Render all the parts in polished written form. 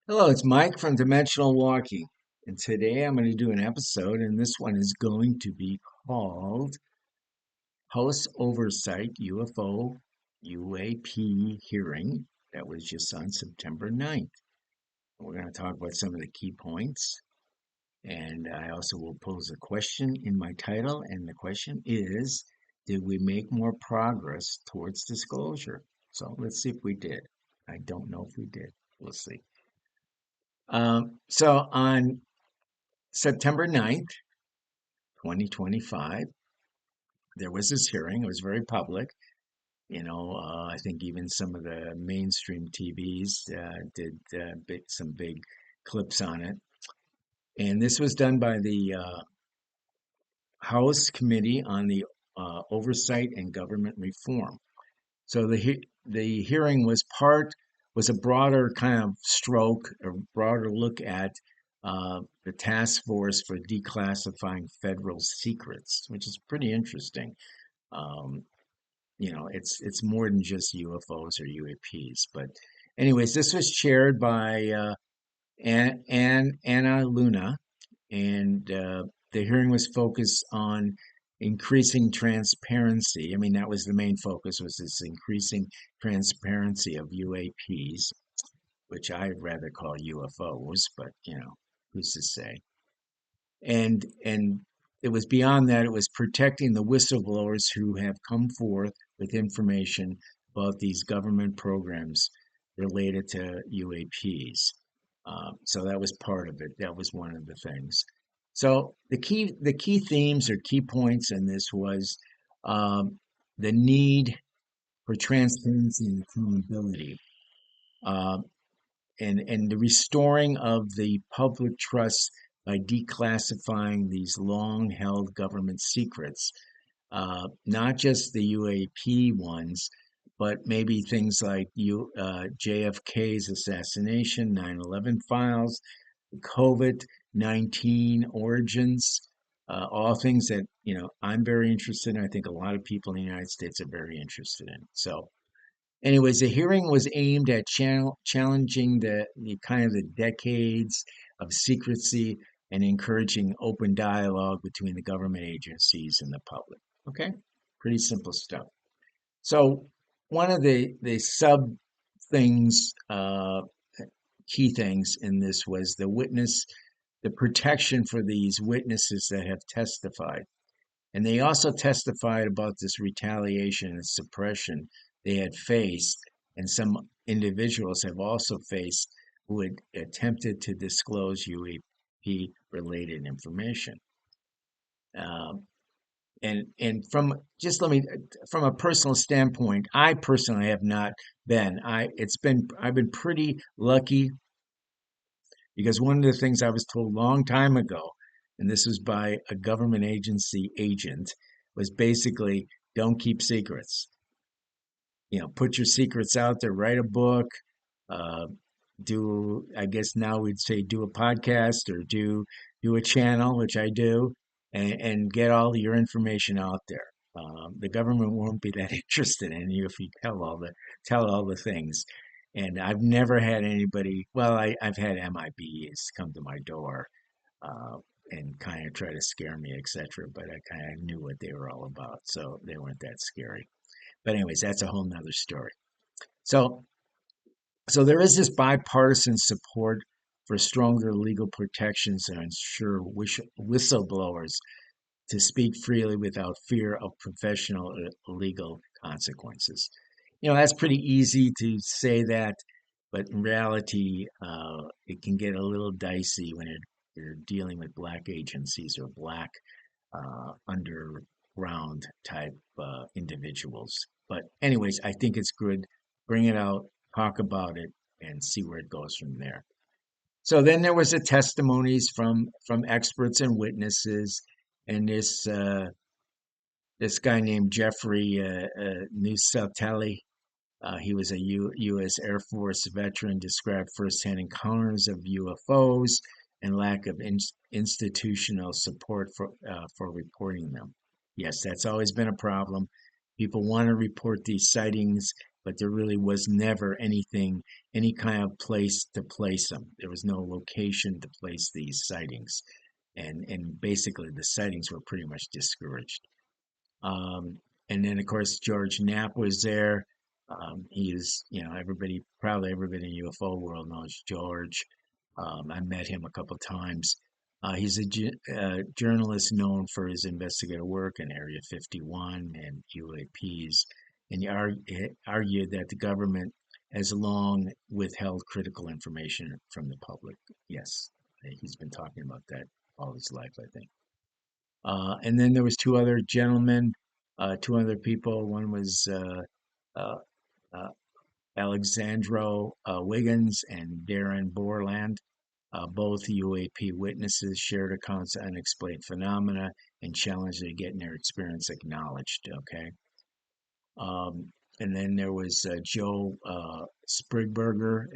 Hello, it's Mike from Dimensional Walking, and today I'm going to do an episode, and this one is going to be called House Oversight UFO UAP Hearing that was just on September 9th. We're going to talk about some of the key points, and I also will pose a question in my title, and the question is, did we make more progress towards disclosure? So let's see if we did. I don't know if we did. We'll see. So on September 9th, 2025, there was this hearing. It was very public. I think even some of the mainstream TVs did some big clips on it. And this was done by the House Committee on the Oversight and Government Reform. So the hearing was a broader kind of stroke, a broader look at the task force for declassifying federal secrets, which is pretty interesting. Um, it's more than just UFOs or UAPs. But anyways, this was chaired by Anna Luna, and the hearing was focused on increasing transparency. I mean, that was the main focus, was this increasing transparency of UAPs, which I'd rather call UFOs, but who's to say? And it was beyond that. It was protecting the whistleblowers who have come forth with information about these government programs related to UAPs. So that was part of it. That was one of the things. So the key themes or key points in this was um, the need for transparency and accountability, uh, and the restoring of the public trust by declassifying these long-held government secrets, not just the UAP ones, but maybe things like JFK's assassination, 9/11 files, COVID-19 origins, all things that, I'm very interested in. I think a lot of people in the United States are very interested in. So, anyways, the hearing was aimed at challenging the kind of the decades of secrecy and encouraging open dialogue between the government agencies and the public. Okay, pretty simple stuff. So one of the sub things, key things in this was the protection for these witnesses that have testified. And they also testified about this retaliation and suppression they had faced, and some individuals have also faced who had attempted to disclose UAP related information. Um, and from just let me from a personal standpoint, I personally have not been. I've been pretty lucky because one of the things I was told a long time ago, and this was by a government agency agent, was basically don't keep secrets. Put your secrets out there, write a book, uh, I guess now we'd say do a podcast or do a channel, which I do, and get all your information out there. The government won't be that interested in you if you tell all the things. And I've never had anybody. Well, I've had MIBs come to my door uh, and kind of try to scare me, etc. But I kind of knew what they were all about, so they weren't that scary. But anyways, that's a whole nother story. So so there is this bipartisan support for stronger legal protections that ensure whistleblowers to speak freely without fear of professional or legal consequences. That's pretty easy to say that, but in reality, it can get a little dicey when you're dealing with black agencies or black underground type individuals. But anyways, I think it's good. Bring it out, talk about it, and see where it goes from there. So then there was the testimonies from experts and witnesses, and this guy named Jeffrey Nusatelli. He was a U.S. Air Force veteran, described firsthand encounters of UFOs and lack of institutional support for reporting them. Yes, that's always been a problem. People want to report these sightings, but there really was never anything, any kind of place to place them. There was no location to place these sightings, and basically the sightings were pretty much discouraged. Um, and then of course George Knapp was there. He is, everybody, probably everybody in the UFO world knows George. I met him a couple times. He's a journalist known for his investigative work in Area 51 and UAPs, and he argued that the government has long withheld critical information from the public. Yes, he's been talking about that all his life, I think. And then there was two other gentlemen, two other people. One was uh, uh, Alexandro Wiggins and Darren Borland. Both UAP witnesses shared accounts of unexplained phenomena and challenged to getting their experience acknowledged. Okay. Um, and then there was Joe Sprigberger,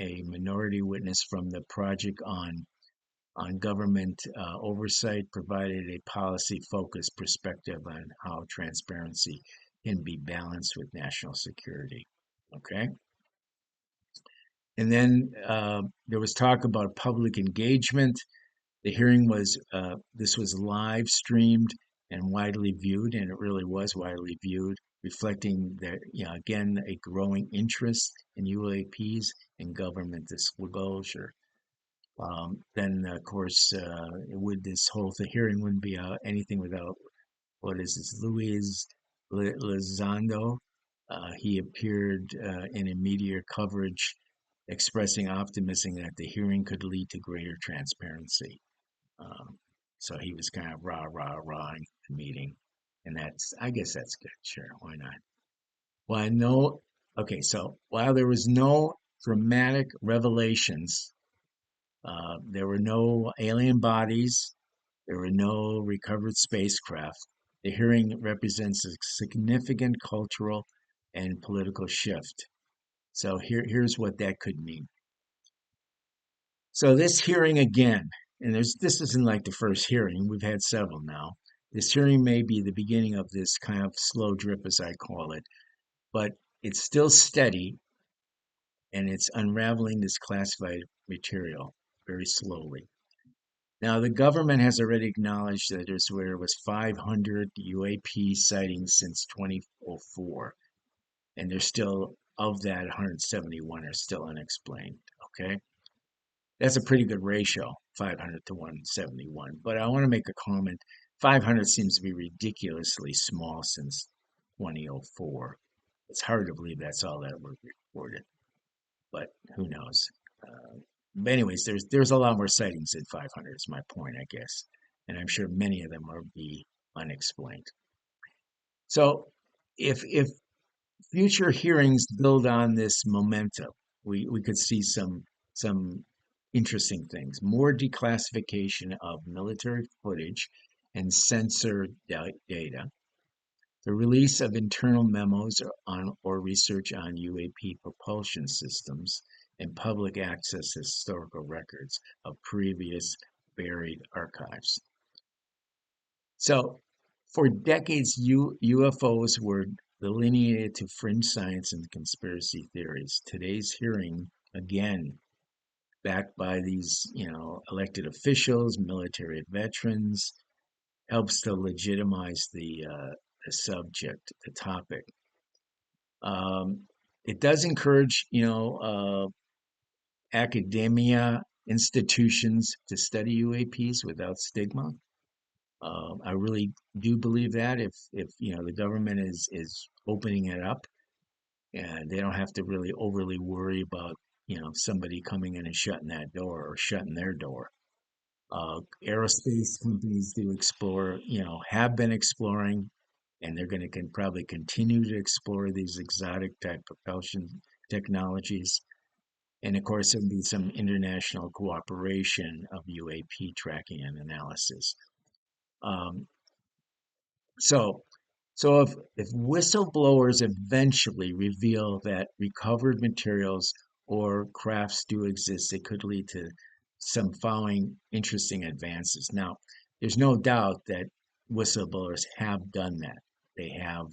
a minority witness from the Project on Government Oversight, provided a policy-focused perspective on how transparency can be balanced with national security. Okay. And then there was talk about public engagement. The hearing was, this was live streamed and widely viewed, and it really was widely viewed, reflecting that, again, a growing interest in UAPs and government disclosure. Then, of course, this whole hearing wouldn't be anything without, what is this, Luis Lizondo. He appeared in a media coverage expressing optimism that the hearing could lead to greater transparency. Um, so he was kind of rah, rah, rah in the meeting. And I guess that's good. Sure, why not? Well, no, okay, so while there was no dramatic revelations, there were no alien bodies, there were no recovered spacecraft. The hearing represents a significant cultural and political shift. So here's what that could mean. So this hearing again, and this isn't like the first hearing, we've had several now. This hearing may be the beginning of this kind of slow drip, as I call it, but it's still steady and it's unraveling this classified material very slowly. Now, the government has already acknowledged that there was 500 UAP sightings since 2004, and there's still, of that, 171 are still unexplained. Okay, that's a pretty good ratio, 500 to 171. But I want to make a comment. 500 seems to be ridiculously small since 2004. It's hard to believe that's all that were reported, but who knows? But anyways, there's a lot more sightings than 500 is my point, I guess, and I'm sure many of them will be unexplained. So, if future hearings build on this momentum, we could see some interesting things. More declassification of military footage and censored data. The release of internal memos on or research on UAP propulsion systems and public access historical records of previous buried archives. So, for decades, UFOs were delineated to fringe science and conspiracy theories. Today's hearing, again, backed by these, elected officials, military veterans, helps to legitimize the subject, the topic. It does encourage, academia institutions to study UAPs without stigma. I really do believe that if the government is opening it up, and they don't have to really overly worry about somebody coming in and shutting that door or shutting their door. Aerospace companies do explore, have been exploring, and they're going to probably continue to explore these exotic type propulsion technologies. And of course, there'll be some international cooperation of UAP tracking and analysis. Um, so, so if whistleblowers eventually reveal that recovered materials or crafts do exist, it could lead to some following interesting advances. Now, there's no doubt that whistleblowers have done that. They have,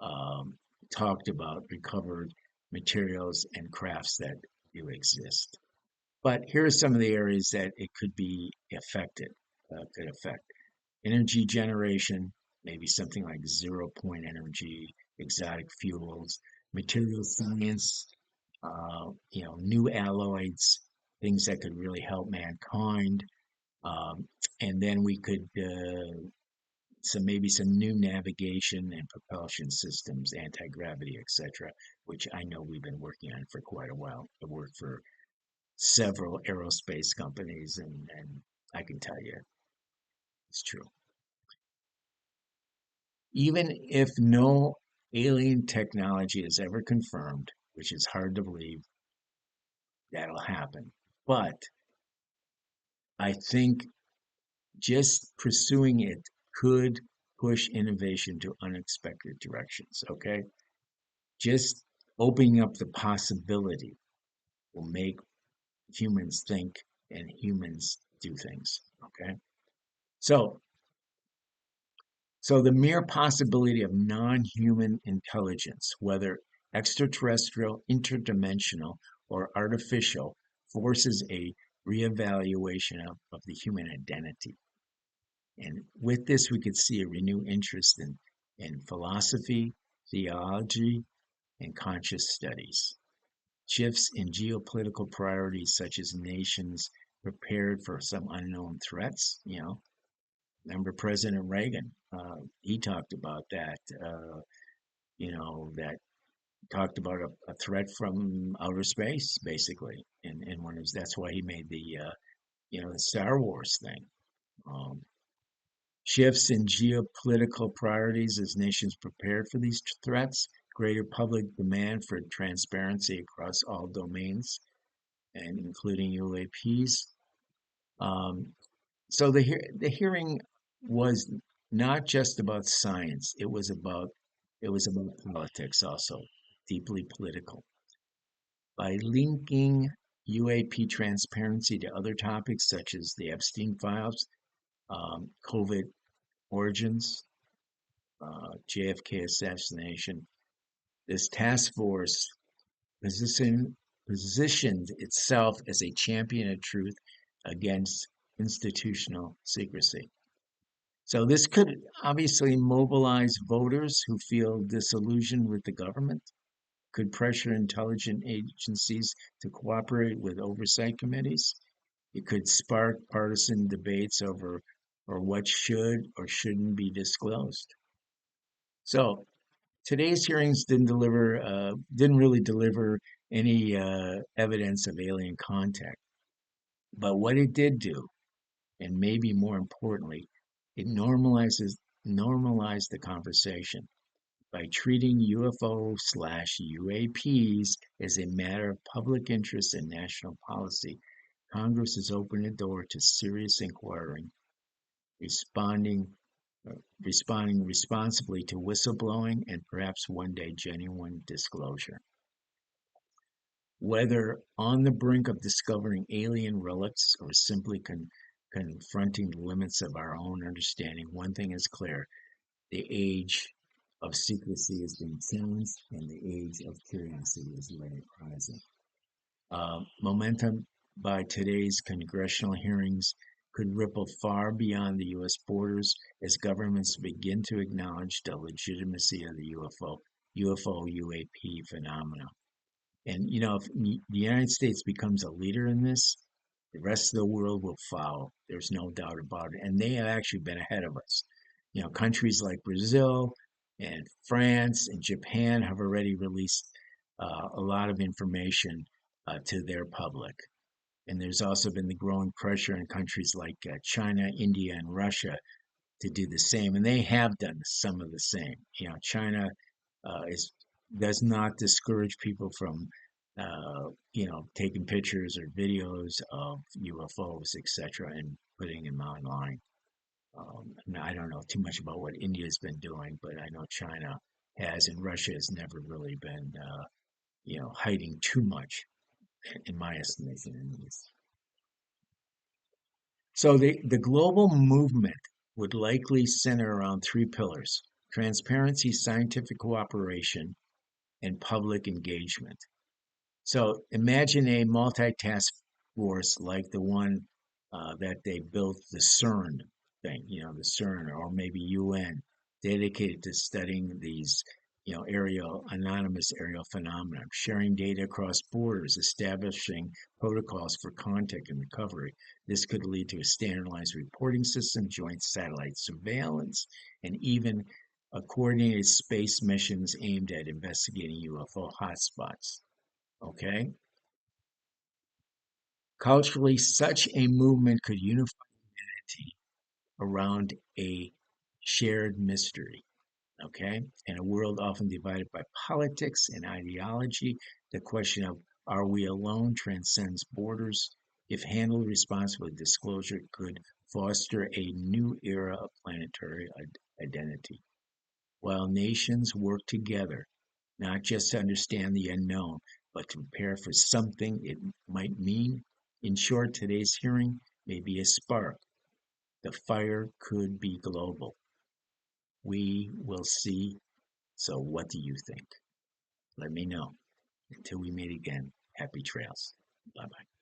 um, talked about recovered materials and crafts that do exist. But here are some of the areas that it could be affected, could affect energy generation, maybe something like 0 point energy, exotic fuels, material science, new alloys, things that could really help mankind. Um, and then we could maybe some new navigation and propulsion systems, anti-gravity, etc., which I know we've been working on for quite a while. I work for several aerospace companies, and I can tell you it's true. Even if no alien technology is ever confirmed, which is hard to believe that'll happen, but I think just pursuing it could push innovation to unexpected directions. Okay. Just opening up the possibility will make humans think and humans do things. Okay. So, so the mere possibility of non-human intelligence, whether extraterrestrial, interdimensional, or artificial, forces a reevaluation of the human identity. And with this, we could see a renewed interest in philosophy, theology, and conscious studies. Shifts in geopolitical priorities, such as nations prepared for some unknown threats. Remember President Reagan? He talked about that. That talked about a threat from outer space, basically. And that's why he made the Star Wars thing. Um, Shifts in geopolitical priorities as nations prepare for these threats, greater public demand for transparency across all domains, and including UAPs. Um, so the hearing was not just about science; it was about politics also, deeply political. By linking UAP transparency to other topics such as the Epstein files, COVID origins, JFK assassination, this task force position, positioned itself as a champion of truth against institutional secrecy. So this could obviously mobilize voters who feel disillusioned with the government, could pressure intelligence agencies to cooperate with oversight committees. It could spark partisan debates over or what should or shouldn't be disclosed. So today's hearings didn't really deliver any evidence of alien contact. But what it did do, and maybe more importantly, it normalized the conversation by treating UFO/UAPs as a matter of public interest and national policy. Congress has opened the door to serious inquiry, responding responding responsibly to whistleblowing and perhaps one day genuine disclosure. Whether on the brink of discovering alien relics or simply confronting the limits of our own understanding, one thing is clear: the age of secrecy has been challenged and the age of curiosity is rising. Momentum by today's congressional hearings could ripple far beyond the U.S. borders as governments begin to acknowledge the legitimacy of the UFO UAP phenomena. And if the United States becomes a leader in this, the rest of the world will follow. There's no doubt about it. And they have actually been ahead of us. Countries like Brazil and France and Japan have already released a lot of information to their public. And there's also been the growing pressure in countries like China, India, and Russia to do the same. And they have done some of the same. China is does not discourage people from taking pictures or videos of UFOs, etc., and putting them online. I don't know too much about what India's been doing, but I know China has, and Russia has never really been, hiding too much, in my estimation, anyways. So the global movement would likely center around three pillars: transparency, scientific cooperation, and public engagement. So imagine a multitask force like the one that they built, the CERN thing, the CERN, or maybe UN, dedicated to studying these, anonymous aerial phenomena, sharing data across borders, establishing protocols for contact and recovery. This could lead to a standardized reporting system, joint satellite surveillance, and even coordinated space missions aimed at investigating UFO hotspots. Okay? Culturally, such a movement could unify humanity around a shared mystery. Okay? In a world often divided by politics and ideology, the question of are we alone transcends borders. If handled responsibly, disclosure could foster a new era of planetary identity. While nations work together, not just to understand the unknown, but to prepare for something it might mean. In short, today's hearing may be a spark. The fire could be global. We will see. So, what do you think? Let me know. Until we meet again, happy trails. Bye bye.